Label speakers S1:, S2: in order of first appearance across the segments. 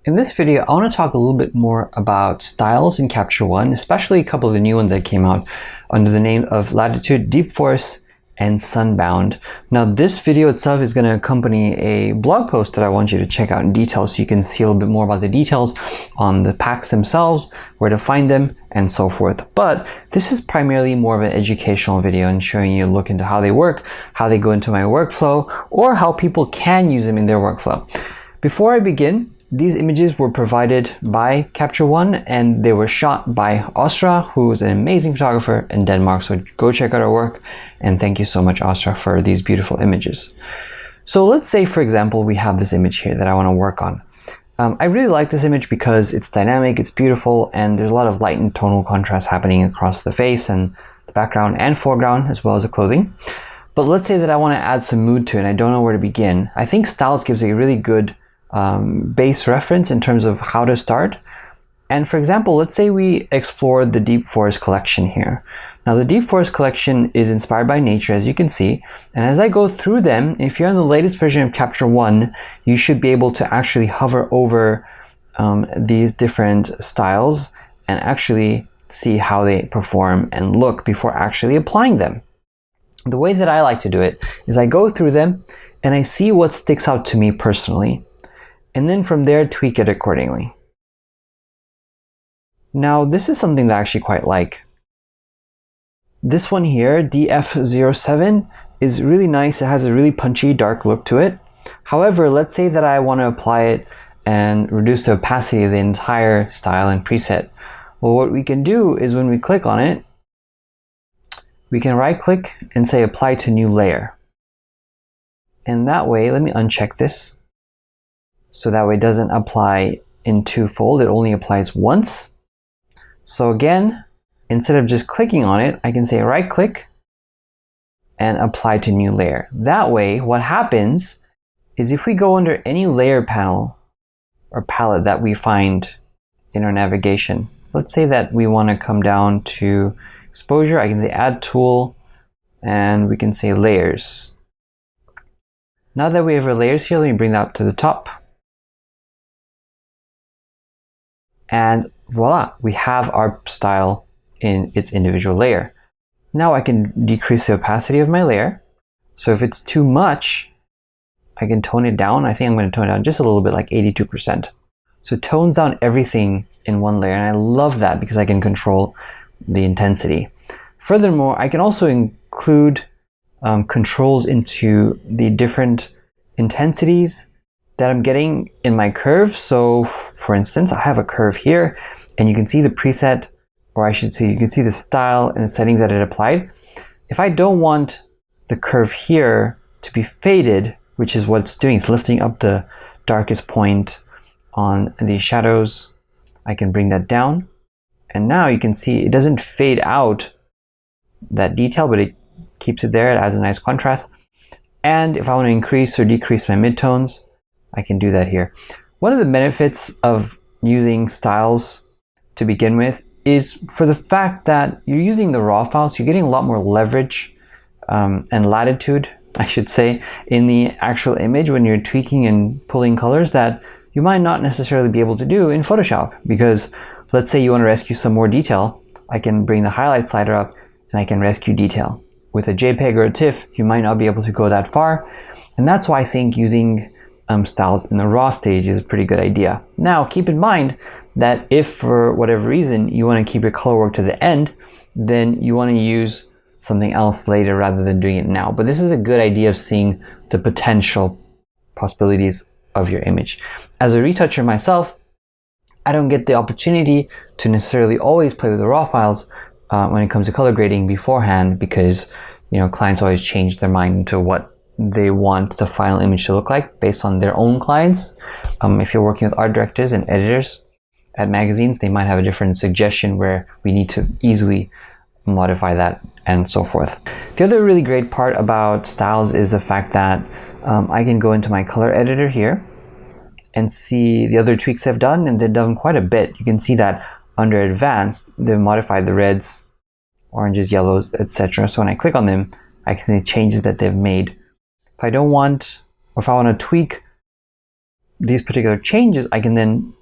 S1: In this video, I want to talk a little bit more about styles in Capture One, especially a couple of the new ones that came out under the name of Latitude, Deep Forest, and Sunbound. Now, this video itself is going to accompany a blog post that I want you to check out in detail so you can see a little bit more about the details on the packs themselves, where to find them, and so forth. But this is primarily more of an educational video and showing you a look into how they work, how they go into my workflow, or how people can use them in their workflow. Before I begin, these images were provided by Capture One and they were shot by Osra, who is an amazing photographer in Denmark. So go check out her work, and thank you so much, Osra, for these beautiful images. So let's say, for example, we have this image here that I want to work on. I really like this image because it's dynamic, it's beautiful, and there's a lot of light and tonal contrast happening across the face and the background and foreground, as well as the clothing. But let's say that I want to add some mood to it and I don't know where to begin. I think Styles gives a really good base reference in terms of how to start. And for example, let's say we explore the Deep Forest collection here. Now, the Deep Forest collection is inspired by nature, as you can see. And as I go through them, if you're on the latest version of Capture One, you should be able to actually hover over these different styles and actually see how they perform and look before actually applying them. The way that I like to do it is I go through them and I see what sticks out to me personally, and then from there tweak it accordingly. Now, this is something that I actually quite like. This one here, DF07, is really nice. It has a really punchy, dark look to it. However, let's say that I want to apply it and reduce the opacity of the entire style and preset. Well, what we can do is when we click on it, we can right click and say apply to new layer. And that way, let me uncheck this. So that way it doesn't apply in twofold, it only applies once. So again, instead of just clicking on it, I can say right click and apply to new layer. That way, what happens is if we go under any layer panel or palette that we find in our navigation, let's say that we want to come down to exposure, I can say add tool and we can say layers. Now that we have our layers here, let me bring that up to the top. And voila, we have our style in its individual layer. Now I can decrease the opacity of my layer. So if it's too much, I can tone it down. I think I'm going to tone it down just a little bit, like 82%. So it tones down everything in one layer, and I love that because I can control the intensity. Furthermore, I can also include controls into the different intensities that I'm getting in my curve. So for instance, I have a curve here and you can see the preset, or I should say you can see the style and the settings that it applied. If I don't want the curve here to be faded, which is what it's doing, it's lifting up the darkest point on the shadows, I can bring that down. And now you can see it doesn't fade out that detail, but it keeps it there. It adds a nice contrast. And if I want to increase or decrease my midtones, I can do that here. One of the benefits of using styles to begin with is for the fact that you're using the raw files, you're getting a lot more leverage and latitude, I should say, in the actual image when you're tweaking and pulling colors that you might not necessarily be able to do in Photoshop. Because let's say you want to rescue some more detail, I can bring the highlight slider up and I can rescue detail. With a JPEG or a TIFF, you might not be able to go that far. And that's why I think using styles in the raw stage is a pretty good idea. Now, keep in mind that if for whatever reason you want to keep your color work to the end, then you want to use something else later rather than doing it now. But this is a good idea of seeing the potential possibilities of your image. As a retoucher myself, I don't get the opportunity to necessarily always play with the raw files when it comes to color grading beforehand, because clients always change their mind to what they want the final image to look like based on their own clients. If you're working with art directors and editors at magazines, they might have a different suggestion where we need to easily modify that and so forth. The other really great part about styles is the fact that I can go into my color editor here and see the other tweaks I've done, and they've done quite a bit. You can see that under advanced, they've modified the reds, oranges, yellows, etc. So when I click on them, I can see changes that they've made. If I don't want, or if I want to tweak these particular changes, I can then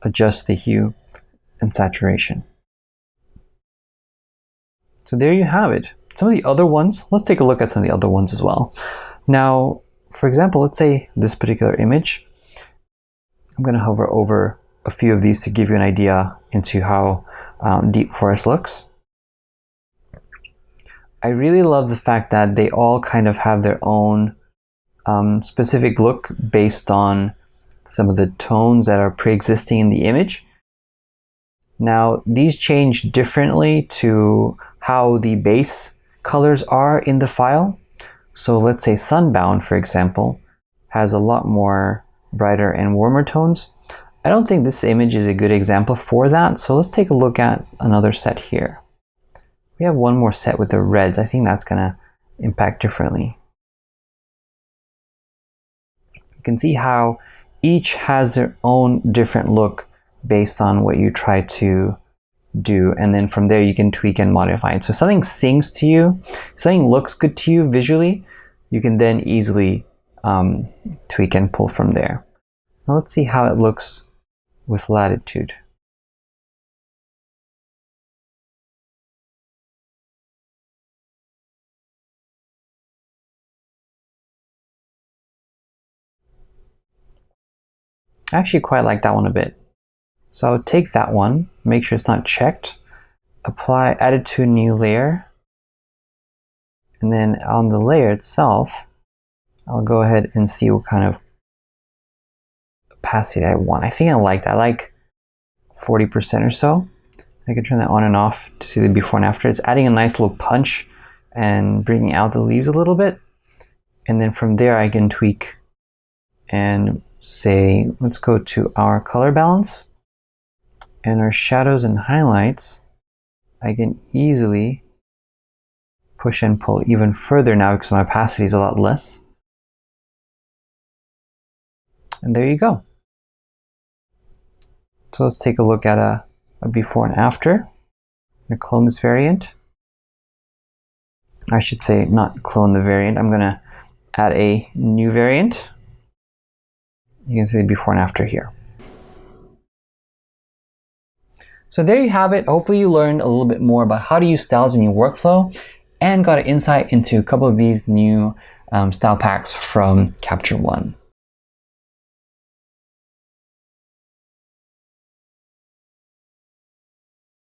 S1: adjust the hue and saturation. So there you have it. Some of the other ones, let's take a look at some of the other ones as well. Now, for example, let's say this particular image. I'm going to hover over a few of these to give you an idea into how deep forest looks. I really love the fact that they all kind of have their own specific look based on some of the tones that are pre-existing in the image. Now, these change differently to how the base colors are in the file. So let's say Sunbound, for example, has a lot more brighter and warmer tones. I don't think this image is a good example for that, so let's take a look at another set here. We have one more set with the reds. I think that's going to impact differently. You can see how each has their own different look based on what you try to do, and then from there you can tweak and modify it. So if something sings to you, if something looks good to you visually, you can then easily tweak and pull from there. Now let's see how it looks with latitude. I actually quite like that one a bit. So I'll take that one, make sure it's not checked, apply, add it to a new layer, and then on the layer itself, I'll go ahead and see what kind of opacity I want. I think I like that. I like 40% or so. I can turn that on and off to see the before and after. It's adding a nice little punch and bringing out the leaves a little bit. And then from there I can tweak and say, let's go to our color balance. And our shadows and highlights, I can easily push and pull even further now because my opacity is a lot less. And there you go. So let's take a look at a before and after. I'm going to clone this variant. I should say not clone the variant. I'm going to add a new variant. You can see the before and after here. So there you have it. Hopefully you learned a little bit more about how to use styles in your workflow and got an insight into a couple of these new style packs from Capture One.